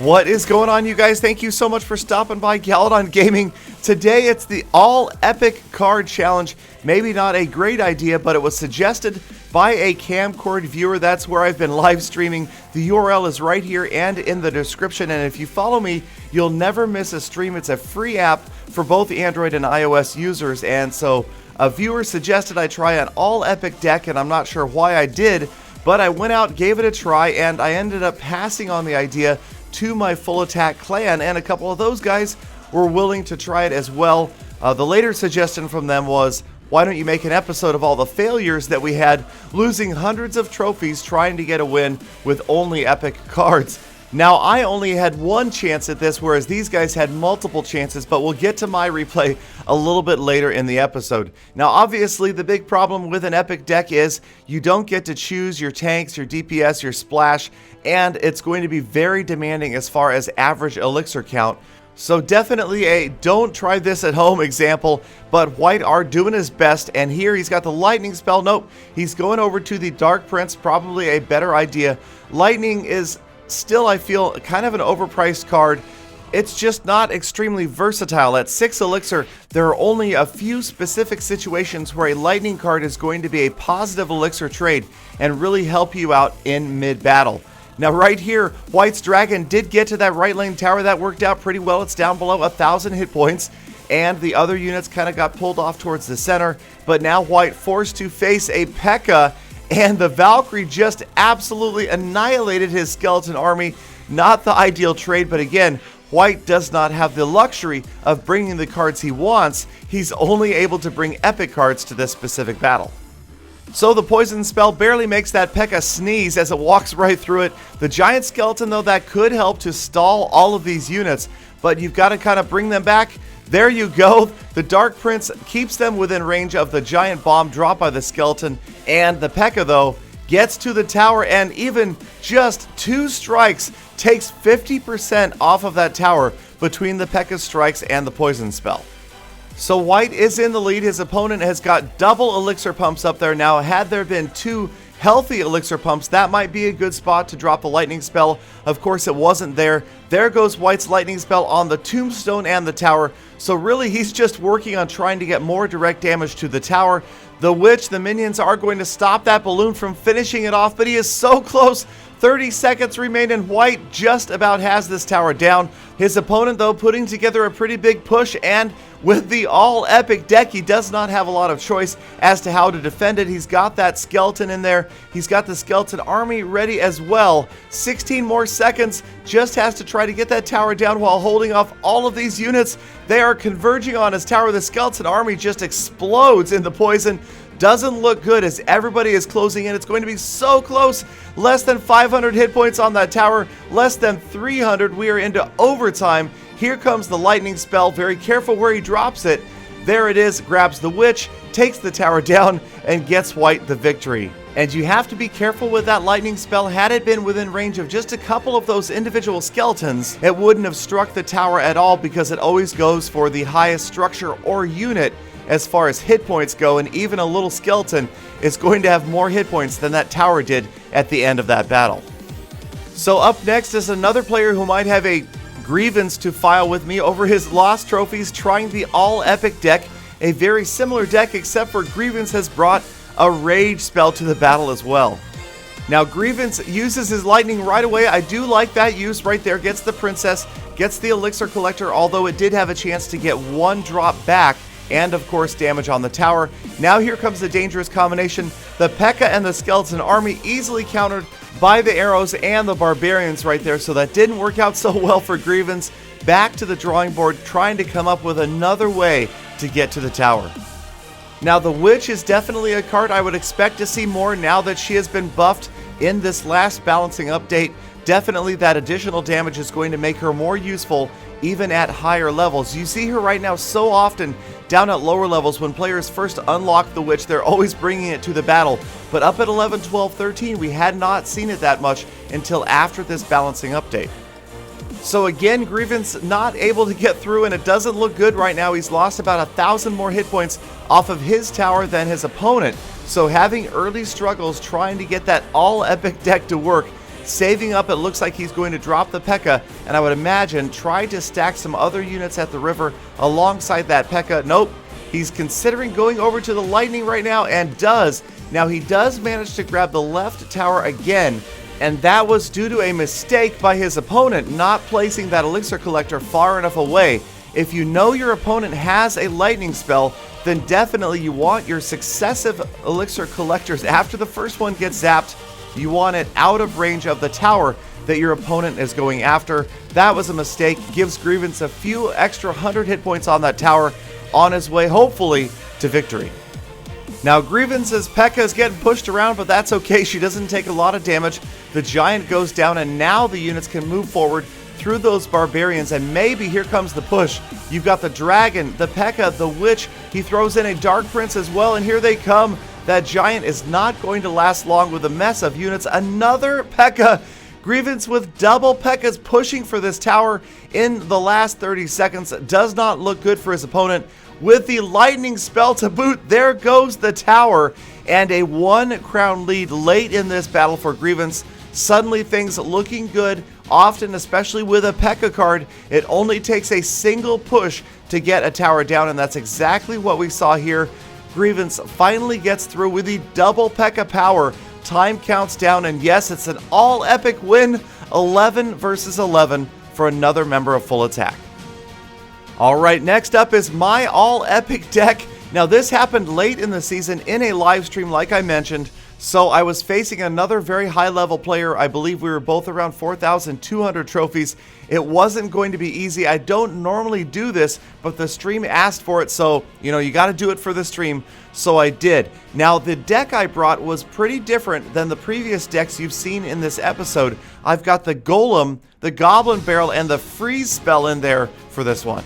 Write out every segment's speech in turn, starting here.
What is going on, you guys? Thank you so much for stopping by Galadon Gaming. Today it's the All Epic Card Challenge. Maybe not a great idea, but it was suggested by a Camcord viewer. That's where I've been live streaming. The URL is right here and in the description, and if you follow me, you'll never miss a stream. It's a free app for both Android and iOS users, and so a viewer suggested I try an All Epic deck, and I'm not sure why I did, but I went out, gave it a try, and I ended up passing on the idea to my Full Attack clan, and a couple of those guys were willing to try it as well. The later suggestion from them was, why don't you make an episode of all the failures that we had, losing hundreds of trophies trying to get a win with only epic cards. Now, I only had one chance at this, whereas these guys had multiple chances, but we'll get to my replay a little bit later in the episode. Now, obviously, the big problem with an epic deck is you don't get to choose your tanks, your DPS, your splash, and it's going to be very demanding as far as average elixir count. So definitely a don't try this at home example, but White are doing his best, and here he's got the lightning spell. Nope, he's going over to the Dark Prince, probably a better idea. Lightning is still, I feel, kind of an overpriced card. It's just not extremely versatile. At 6 elixir, there are only a few specific situations where a lightning card is going to be a positive elixir trade and really help you out in mid-battle. Now right here, White's Dragon did get to that right lane tower. That worked out pretty well. It's down below 1,000 hit points, and the other units kind of got pulled off towards the center. But now White forced to face a P.E.K.K.A, and the Valkyrie just absolutely annihilated his skeleton army. Not the ideal trade, but again, White does not have the luxury of bringing the cards he wants. He's only able to bring epic cards to this specific battle. So the poison spell barely makes that P.E.K.K.A sneeze as it walks right through it. The giant skeleton, though, that could help to stall all of these units, but you've got to kind of bring them back. There you go. The Dark Prince keeps them within range of the giant bomb dropped by the skeleton, and the P.E.K.K.A, though, gets to the tower, and even just 2 strikes takes 50% off of that tower between the P.E.K.K.A strikes and the poison spell. So White is in the lead. His opponent has got double elixir pumps up there now. Had there been 2 healthy elixir pumps, that might be a good spot to drop the lightning spell. Of course, it wasn't there. There goes White's lightning spell on the tombstone and the tower. So really, he's just working on trying to get more direct damage to the tower. The witch, the minions are going to stop that balloon from finishing it off, but he is so close. 30 seconds remain, and White just about has this tower down. His opponent, though, putting together a pretty big push, and with the all-epic deck, he does not have a lot of choice as to how to defend it. He's got that skeleton in there. He's got the skeleton army ready as well. 16 more seconds. Just has to try to get that tower down while holding off all of these units. They are converging on his tower. The skeleton army just explodes in the poison. Doesn't look good as everybody is closing in. It's going to be so close. Less than 500 hit points on that tower. Less than 300. We are into overtime. Here comes the lightning spell. Very careful where he drops it. There it is. Grabs the witch, takes the tower down, and gets White the victory. And you have to be careful with that lightning spell. Had it been within range of just a couple of those individual skeletons, it wouldn't have struck the tower at all, because it always goes for the highest structure or unit as far as hit points go, and even a little skeleton is going to have more hit points than that tower did at the end of that battle. So up next is another player who might have a grievance to file with me over his lost trophies trying the all-epic deck. A very similar deck, except for Grievance has brought a rage spell to the battle as well. Now Grievance uses his lightning right away. I do like that use right there. Gets the princess, gets the elixir collector, although it did have a chance to get 1 drop back, and of course damage on the tower. Now here comes the dangerous combination. The P.E.K.K.A and the skeleton army easily countered by the arrows and the barbarians right there, so that didn't work out so well for Grievance. Back to the drawing board, trying to come up with another way to get to the tower. Now the witch is definitely a card I would expect to see more now that she has been buffed in this last balancing update. Definitely that additional damage is going to make her more useful even at higher levels. You see her right now so often down at lower levels. When players first unlock the witch, they're always bringing it to the battle. But up at 11, 12, 13, we had not seen it that much until after this balancing update. So again, Grievance not able to get through, and it doesn't look good right now. He's lost about 1,000 more hit points off of his tower than his opponent. So having early struggles trying to get that all-epic deck to work saving up. It looks like he's going to drop the P.E.K.K.A, and I would imagine try to stack some other units at the river alongside that P.E.K.K.A. Nope, he's considering going over to the lightning right now, and does. Now he does manage to grab the left tower again, and that was due to a mistake by his opponent not placing that elixir collector far enough away. If you know your opponent has a lightning spell, then definitely you want your successive elixir collectors after the first one gets zapped. You want it out of range of the tower that your opponent is going after. That was a mistake. Gives Grievance a few extra 100 hit points on that tower, on his way hopefully to victory. Now Grievance's P.E.K.K.A is getting pushed around, but that's okay. She doesn't take a lot of damage. The giant goes down, and now the units can move forward through those barbarians, and maybe here comes the push. You've got the dragon, the P.E.K.K.A, the witch. He throws in a dark prince as well, and here they come. That giant is not going to last long with a mess of units. Another P.E.K.K.A. Grievance with double P.E.K.K.As pushing for this tower in the last 30 seconds. Does not look good for his opponent. With the lightning spell to boot, there goes the tower, and a 1 crown lead late in this battle for Grievance. Suddenly things looking good. Often, especially with a P.E.K.K.A card, it only takes a single push to get a tower down, and that's exactly what we saw here. Grievance finally gets through with the double P.E.K.K.A power. Time counts down, and yes, it's an all-epic win, 11 versus 11 for another member of Full Attack. All right, next up is my all-epic deck. Now, this happened late in the season in a live stream, like I mentioned. So I was facing another very high-level player. I believe we were both around 4,200 trophies. It wasn't going to be easy. I don't normally do this, but the stream asked for it, so, you got to do it for the stream. So I did. Now, the deck I brought was pretty different than the previous decks you've seen in this episode. I've got the Golem, the Goblin Barrel, and the Freeze spell in there for this one.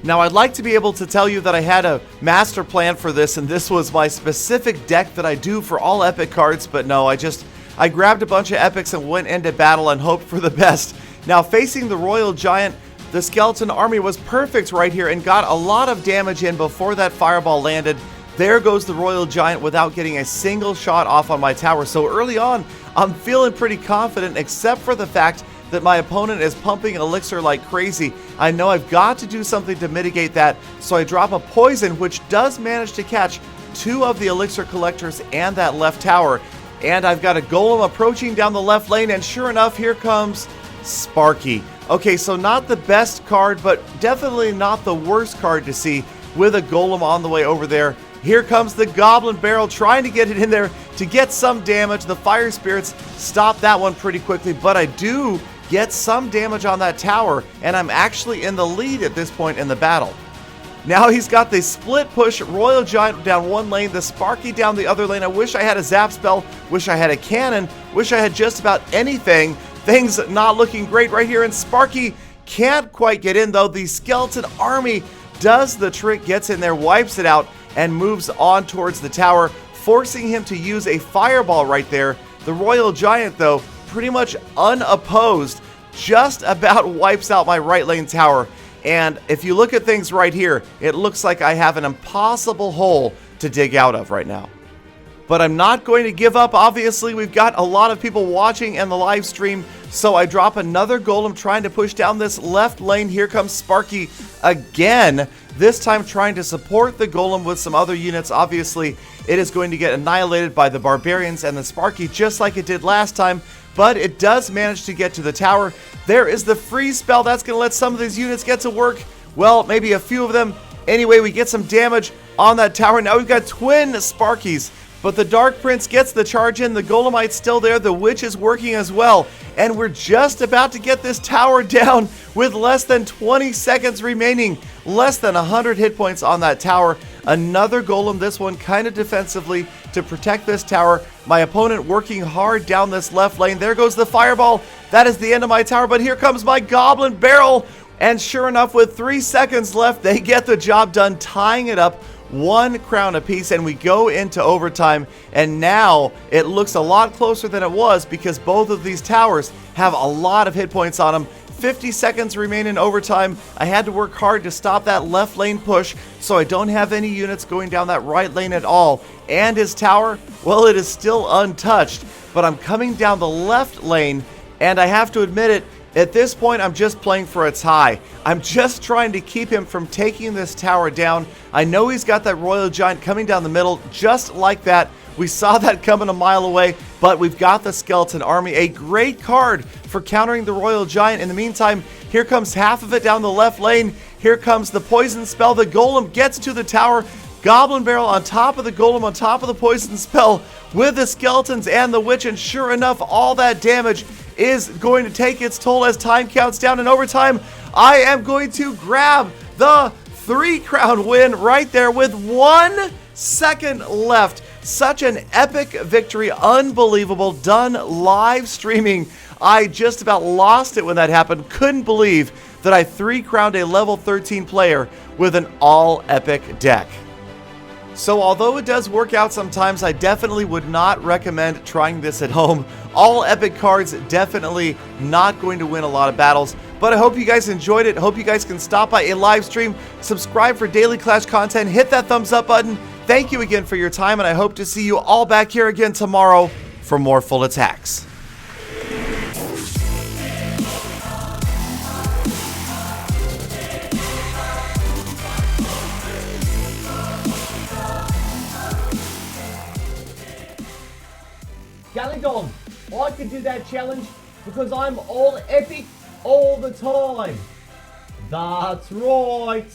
Now, I'd like to be able to tell you that I had a master plan for this, and this was my specific deck that I do for all epic cards, but no, I grabbed a bunch of epics and went into battle and hoped for the best. Now, facing the Royal Giant, the Skeleton Army was perfect right here and got a lot of damage in before that fireball landed. There goes the Royal Giant without getting a single shot off on my tower. So early on, I'm feeling pretty confident, except for the fact that my opponent is pumping elixir like crazy. I know I've got to do something to mitigate that, so I drop a poison, which does manage to catch 2 of the elixir collectors and that left tower. And I've got a Golem approaching down the left lane, and sure enough, here comes Sparky. Okay, so not the best card, but definitely not the worst card to see with a Golem on the way over there. Here comes the Goblin Barrel trying to get it in there to get some damage. The Fire Spirits stop that one pretty quickly, but I do get some damage on that tower, and I'm actually in the lead at this point in the battle. Now he's got the split push, Royal Giant down one lane, the Sparky down the other lane. I wish I had a zap spell, wish I had a cannon, wish I had just about anything. Things not looking great right here, and Sparky can't quite get in though. The Skeleton Army does the trick, gets in there, wipes it out, and moves on towards the tower, forcing him to use a fireball right there. The Royal Giant, though, pretty much unopposed, just about wipes out my right lane tower. And if you look at things right here, it looks like I have an impossible hole to dig out of right now. But I'm not going to give up. Obviously, we've got a lot of people watching in the live stream, so I drop another Golem trying to push down this left lane. Here comes Sparky again, this time trying to support the Golem with some other units. Obviously, it is going to get annihilated by the Barbarians and the Sparky just like it did last time, but it does manage to get to the tower. There is the freeze spell. That's going to let some of these units get to work. Well, maybe a few of them. Anyway, we get some damage on that tower. Now we've got twin Sparkies, but the Dark Prince gets the charge in. The Golemite's still there. The Witch is working as well. And we're just about to get this tower down with less than 20 seconds remaining. Less than 100 hit points on that tower. Another Golem, this one kind of defensively to protect this tower. My opponent working hard down this left lane. There goes the fireball. That is the end of my tower, but here comes my Goblin Barrel. And sure enough, with 3 seconds left, they get the job done, tying it up 1 crown apiece, and we go into overtime. And now it looks a lot closer than it was because both of these towers have a lot of hit points on them. 50 seconds remain in overtime. I had to work hard to stop that left lane push, so I don't have any units going down that right lane at all. And his tower, well, it is still untouched. but I'm coming down the left lane, and I have to admit it, at this point, I'm just playing for a tie. I'm just trying to keep him from taking this tower down. I know he's got that Royal Giant coming down the middle, just like that. We saw that coming a mile away, but we've got the Skeleton Army, a great card for countering the Royal Giant. In the meantime, here comes half of it down the left lane. Here comes the Poison Spell. The Golem gets to the tower. Goblin Barrel on top of the Golem, on top of the Poison Spell with the Skeletons and the Witch, and sure enough, all that damage is going to take its toll as time counts down. In overtime, I am going to grab the 3-crown win right there with 1 second left. Such an epic victory, unbelievable, done live streaming. I just about lost it when that happened. Couldn't believe that I 3-crowned a level 13 player with an all-epic deck. So although it does work out sometimes, I definitely would not recommend trying this at home. All epic cards, definitely not going to win a lot of battles. But I hope you guys enjoyed it. Hope you guys can stop by a live stream, subscribe for daily Clash content, hit that thumbs up button. Thank you again for your time, and I hope to see you all back here again tomorrow for more full attacks. Galidon, I can do that challenge because I'm all epic all the time. That's right.